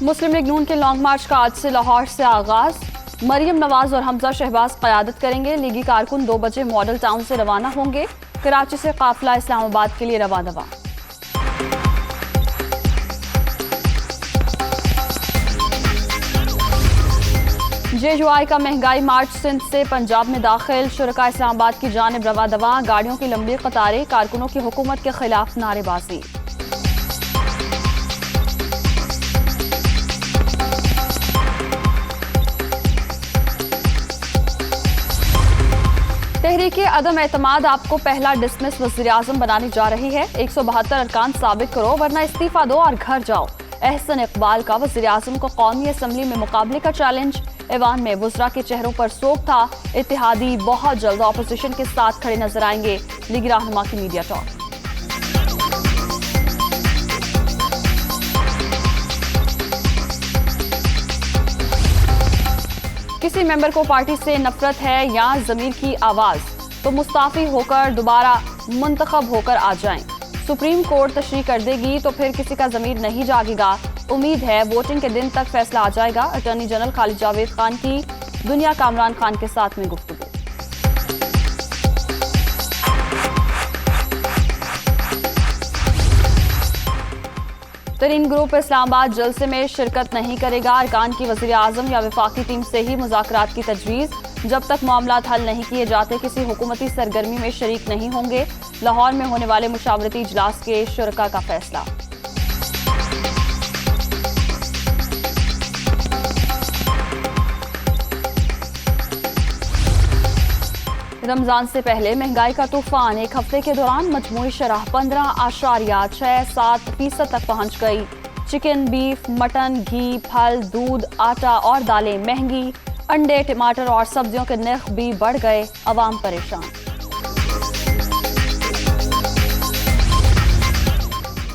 मुस्लिम league नून के long मार्च का आज से लाहौर से आगाज। मरियम नवाज और हमजा शहबाज क़यादत करेंगे। लीगी कारकुन 2 बजे मॉडल टाउन से रवाना होंगे। कराची से काफिला इस्लामाबाद के लिए रवाना। JUI का महंगाई मार्च सिंध से पंजाब में दाखिल। शुरका इस्लामाबाद की जानिब रवा दवा। गाड़ियों की लंबी कतारें। कारकुनों की हुकूमत के खिलाफ नारेबाजी। तहरीक अदम एतमाद आपको पहला डिसमिस वज़ीर आज़म बनाने जा रही है। 172 अरकान साबित करो वरना इस्तीफा दो और घर जाओ। एहसन इकबाल का वज़ीर आज़म को कौमी असम्बली में मुकाबले का चैलेंज। ऐवान में वुज़रा के चेहरों पर सोग था। इत्तेहादी बहुत जल्द ऑपोजिशन के साथ खड़े नजर आएंगे। लीगी रहनुमा की मीडिया टॉक। किसी मेंबर को पार्टी से नफरत है या ज़मीर की आवाज़ तो मुस्ताफ़ी होकर दोबारा मुंतखब होकर आ जाएं। सुप्रीम कोर्ट तशरीह कर देगी तो फिर किसी का ज़मीर नहीं जागेगा। उम्मीद है वोटिंग के दिन तक फैसला आ जाएगा। अटॉर्नी जनरल खालिद जावेद खान की दुनिया कामरान खान के साथ में गुफ्तगू। तरीन ग्रुप इस्लामाबाद जलसे में शिरकत नहीं करेगा। अरकान की वज़ीर आज़म या वफाकी टीम से ही मुज़ाकरात की तजवीज़। जब तक मामलात हल नहीं किए जाते किसी हुकूमती सरगर्मी में शरीक नहीं होंगे। लाहौर में होने वाले मुशावरती इजलास के शुरका का फैसला। रमजान से पहले महंगाई का तूफान एक हफ्ते के दौरान मजमूई शरह 15.67% तक पहुंच गई। चिकन, बीफ, मटन, घी, फल, दूध, आटा और दालें महंगी। अंडे, टमाटर और सब्जियों के नर्ख भी बढ़ गए। अवाम परेशान।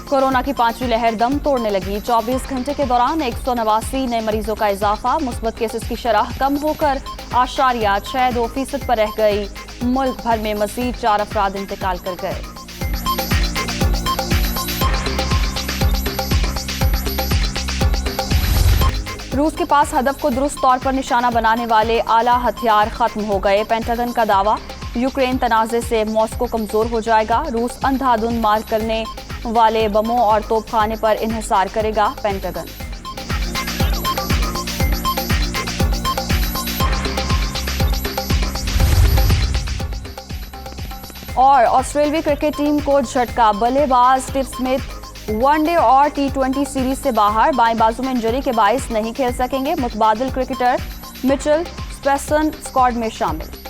कोरोना की 5वीं लहर दम तोड़ने लगी। 24 घंटे के दौरान 189 नए मरीजों का इजाफा। मुस्बत केसेस की शरह कम होकर 0.62% पर रह गई। मुल्क भर में मजीद 4 अफराद इंतकाल कर गए। रूस के पास हदफ को दुरुस्त तौर पर निशाना बनाने वाले आला हथियार खत्म हो गए। पेंटागन का दावा, यूक्रेन तनाज़े से मॉस्को कमजोर हो जाएगा। रूस अंधाधुंध मार करने वाले बमों और तोपखाने पर इन्हिसार करेगा। पेंटागन। और ऑस्ट्रेलियाई क्रिकेट टीम को झटका। बल्लेबाज स्टीव स्मिथ वनडे और T20 सीरीज से बाहर। बाएं बाजू में इंजरी के बाइस नहीं खेल सकेंगे। मुतबादिल क्रिकेटर मिचेल स्पेसन स्क्वाड में शामिल।